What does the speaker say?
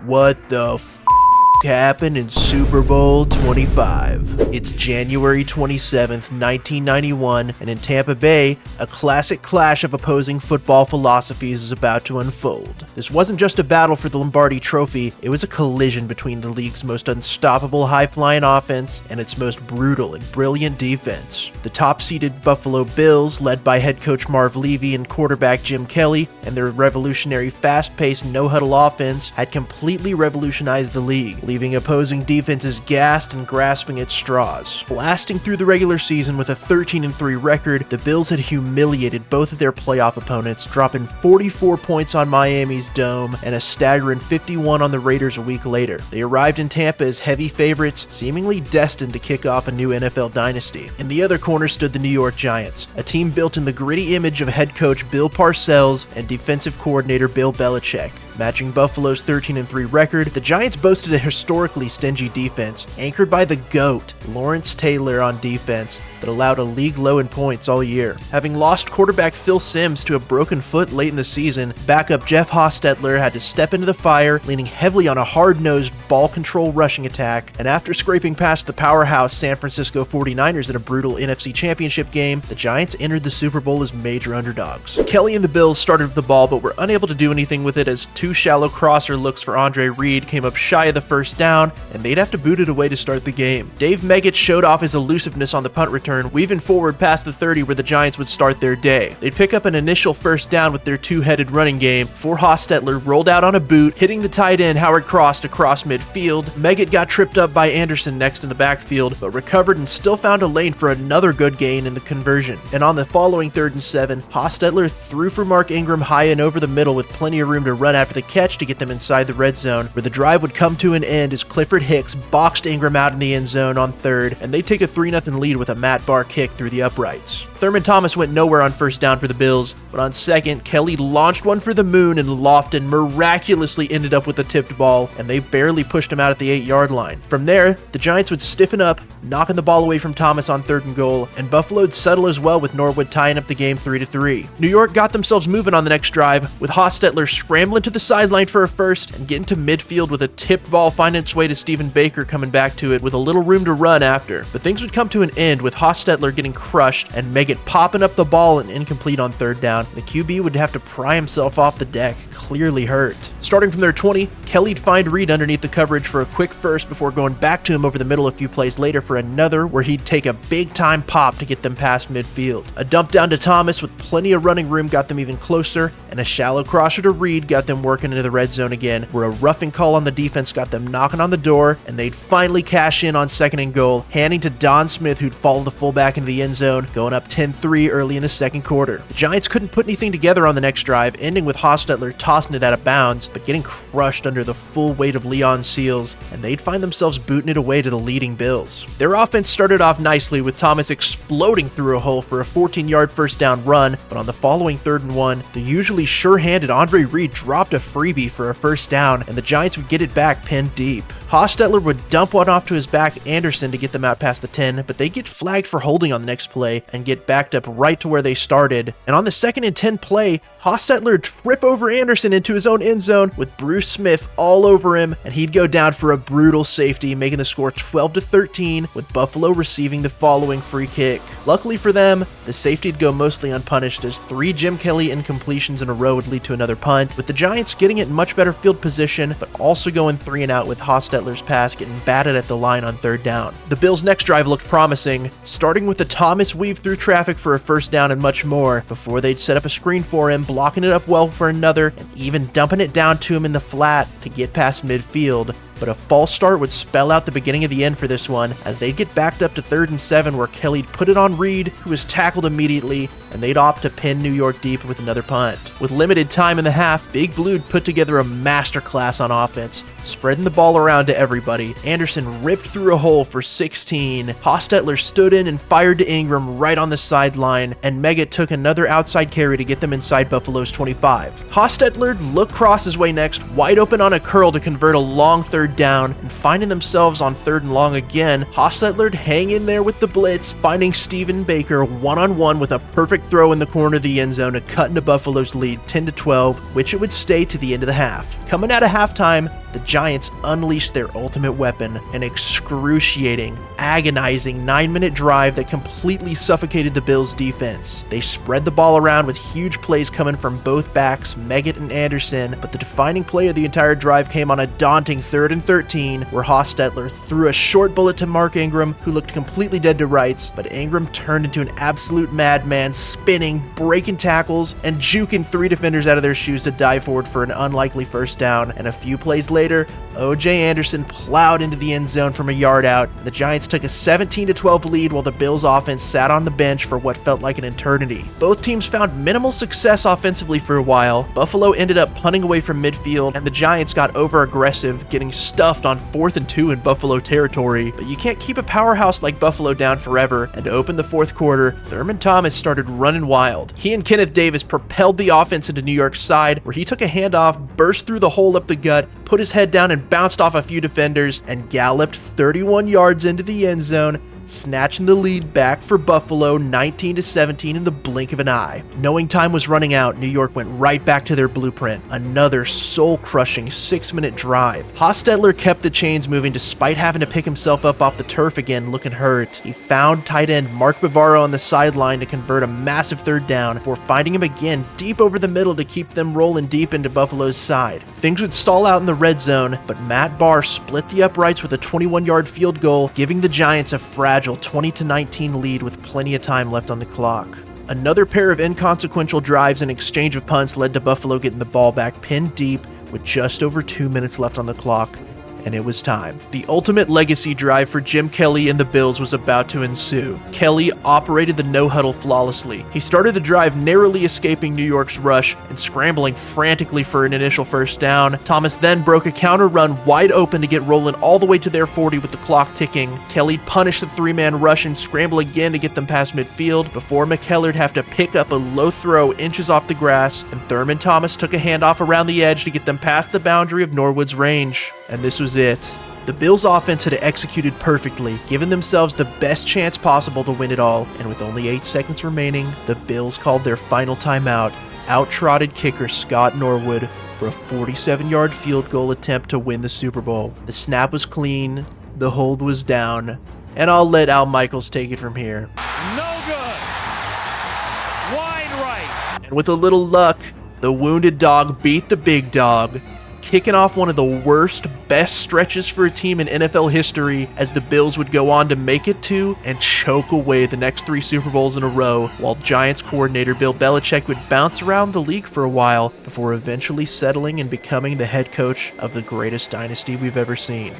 What the happened in Super Bowl XXV? It's January 27th, 1991, and in Tampa Bay, a classic clash of opposing football philosophies is about to unfold. This wasn't just a battle for the Lombardi Trophy, it was a collision between the league's most unstoppable high-flying offense and its most brutal and brilliant defense. The top-seeded Buffalo Bills, led by head coach Marv Levy and quarterback Jim Kelly, and their revolutionary fast-paced no-huddle offense had completely revolutionized the league, leaving opposing defenses gassed and grasping at straws. Blasting through the regular season with a 13-3 record, the Bills had humiliated both of their playoff opponents, dropping 44 points on Miami's dome and a staggering 51 on the Raiders a week later. They arrived in Tampa as heavy favorites, seemingly destined to kick off a new NFL dynasty. In the other corner stood the New York Giants, a team built in the gritty image of head coach Bill Parcells and defensive coordinator Bill Belichick. Matching Buffalo's 13-3 record, the Giants boasted a historically stingy defense, anchored by the GOAT, Lawrence Taylor, on defense, that allowed a league low in points all year. Having lost quarterback Phil Simms to a broken foot late in the season, backup Jeff Hostetler had to step into the fire, leaning heavily on a hard-nosed, ball-control rushing attack, and after scraping past the powerhouse San Francisco 49ers in a brutal NFC Championship game, the Giants entered the Super Bowl as major underdogs. Kelly and the Bills started with the ball but were unable to do anything with it as two shallow crosser looks for Andre Reed came up shy of the first down, and they'd have to boot it away to start the game. Dave Meggett showed off his elusiveness on the punt return, weaving forward past the 30 where the Giants would start their day. They'd pick up an initial first down with their two-headed running game before Hostetler rolled out on a boot, hitting the tight end Howard Cross across midfield. Meggett got tripped up by Anderson next in the backfield, but recovered and still found a lane for another good gain in the conversion. And on the following 3rd and 7, Hostetler threw for Mark Ingram high and over the middle with plenty of room to run after the catch to get them inside the red zone, where the drive would come to an end as Clifford Hicks boxed Ingram out in the end zone on 3rd, and they take a 3-0 lead with a Matt Barr kick through the uprights. Thurman Thomas went nowhere on first down for the Bills, but on second, Kelly launched one for the moon and Lofton miraculously ended up with a tipped ball, and they barely pushed him out at the 8-yard line. From there, the Giants would stiffen up, knocking the ball away from Thomas on 3rd and goal, and Buffalo'd settle as well with Norwood tying up the game 3-3. New York got themselves moving on the next drive, with Hostetler scrambling to the sideline for a first and getting to midfield with a tipped ball finding its way to Stephen Baker coming back to it with a little room to run after. But things would come to an end with Hostetler getting crushed and Meggett popping up the ball and incomplete on 3rd down. The QB would have to pry himself off the deck, clearly hurt. Starting from their 20, Kelly'd find Reed underneath the coverage for a quick first before going back to him over the middle a few plays later for another where he'd take a big-time pop to get them past midfield. A dump down to Thomas with plenty of running room got them even closer, and a shallow crosser to Reed got them working into the red zone again, where a roughing call on the defense got them knocking on the door, and they'd finally cash in on 2nd and goal, handing to Don Smith, who'd follow the fullback into the end zone, going up 10-3 early in the second quarter. The Giants couldn't put anything together on the next drive, ending with Hostetler tossing it out of bounds, but getting crushed under the full weight of Leon Seals, and they'd find themselves booting it away to the leading Bills. Their offense started off nicely with Thomas exploding through a hole for a 14-yard first down run, but on the following 3rd and 1, the usually sure-handed Andre Reed dropped a freebie for a first down, and the Giants would get it back pinned deep. Hostetler would dump one off to his back Anderson to get them out past the 10, but they get flagged for holding on the next play and get backed up right to where they started. And on the 2nd and 10 play, Hostetler trip over Anderson into his own end zone with Bruce Smith all over him, and he'd go down for a brutal safety, making the score 12-13, with Buffalo receiving the following free kick. Luckily for them, the safety'd go mostly unpunished as 3 Jim Kelly incompletions in a row would lead to another punt, with the Giants getting it in much better field position, but also going 3 and out with Hostetler's pass getting batted at the line on 3rd down. The Bills' next drive looked promising, starting with the Thomas weave through traffic for a first down and much more, before they'd set up a screen for him, blocking it up well for another, and even dumping it down to him in the flat to get past midfield. But a false start would spell out the beginning of the end for this one, as they'd get backed up to 3rd and 7 where Kelly'd put it on Reed, who was tackled immediately, and they'd opt to pin New York deep with another punt. With limited time in the half, Big Blue'd put together a masterclass on offense, spreading the ball around to everybody. Anderson ripped through a hole for 16. Hostetler stood in and fired to Ingram right on the sideline, and Meggett took another outside carry to get them inside Buffalo's 25. Hostetler looked cross his way next, wide open on a curl to convert a long 3rd down, and finding themselves on 3rd and long again, Hostetler'd hang in there with the blitz, finding Stephen Baker one-on-one with a perfect throw in the corner of the end zone to cut into Buffalo's lead 10-12, which it would stay to the end of the half. Coming out of halftime, the Giants unleashed their ultimate weapon, an excruciating, agonizing 9-minute drive that completely suffocated the Bills' defense. They spread the ball around with huge plays coming from both backs, Meggett and Anderson, but the defining play of the entire drive came on a daunting 3rd and 13, where Hostetler threw a short bullet to Mark Ingram, who looked completely dead to rights, but Ingram turned into an absolute madman, spinning, breaking tackles, and juking 3 defenders out of their shoes to dive forward for an unlikely first down, and a few plays later, O.J. Anderson plowed into the end zone from a yard out. The Giants took a 17-12 lead while the Bills' offense sat on the bench for what felt like an eternity. Both teams found minimal success offensively for a while. Buffalo ended up punting away from midfield, and the Giants got over-aggressive, getting stuffed on 4th and 2 in Buffalo territory. But you can't keep a powerhouse like Buffalo down forever, and to open the fourth quarter, Thurman Thomas started running wild. He and Kenneth Davis propelled the offense into New York's side, where he took a handoff, burst through the hole up the gut, put his head down and bounced off a few defenders, and galloped 31 yards into the end zone, snatching the lead back for Buffalo 19-17 in the blink of an eye. Knowing time was running out, New York went right back to their blueprint, another soul-crushing 6-minute drive. Hostetler kept the chains moving despite having to pick himself up off the turf again looking hurt. He found tight end Mark Bavaro on the sideline to convert a massive 3rd down before finding him again deep over the middle to keep them rolling deep into Buffalo's side. Things would stall out in the red zone, but Matt Barr split the uprights with a 21-yard field goal, giving the Giants a fragile 20-19 lead with plenty of time left on the clock. Another pair of inconsequential drives and exchange of punts led to Buffalo getting the ball back pinned deep with just over 2 minutes left on the clock, and it was time. The ultimate legacy drive for Jim Kelly and the Bills was about to ensue. Kelly operated the no-huddle flawlessly. He started the drive narrowly escaping New York's rush and scrambling frantically for an initial first down. Thomas then broke a counter run wide open to get rolling all the way to their 40 with the clock ticking. Kelly punished the 3-man rush and scramble again to get them past midfield before McKellar'd have to pick up a low throw inches off the grass, and Thurman Thomas took a handoff around the edge to get them past the boundary of Norwood's range. And this was it. The Bills' offense had executed perfectly, giving themselves the best chance possible to win it all, and with only 8 seconds remaining, the Bills called their final timeout, out-trotted kicker Scott Norwood for a 47-yard field goal attempt to win the Super Bowl. The snap was clean, the hold was down, and I'll let Al Michaels take it from here. No good. Wide right. And with a little luck, the wounded dog beat the big dog, kicking off one of the worst, best stretches for a team in NFL history, as the Bills would go on to make it to and choke away the next 3 Super Bowls in a row, while Giants coordinator Bill Belichick would bounce around the league for a while before eventually settling and becoming the head coach of the greatest dynasty we've ever seen.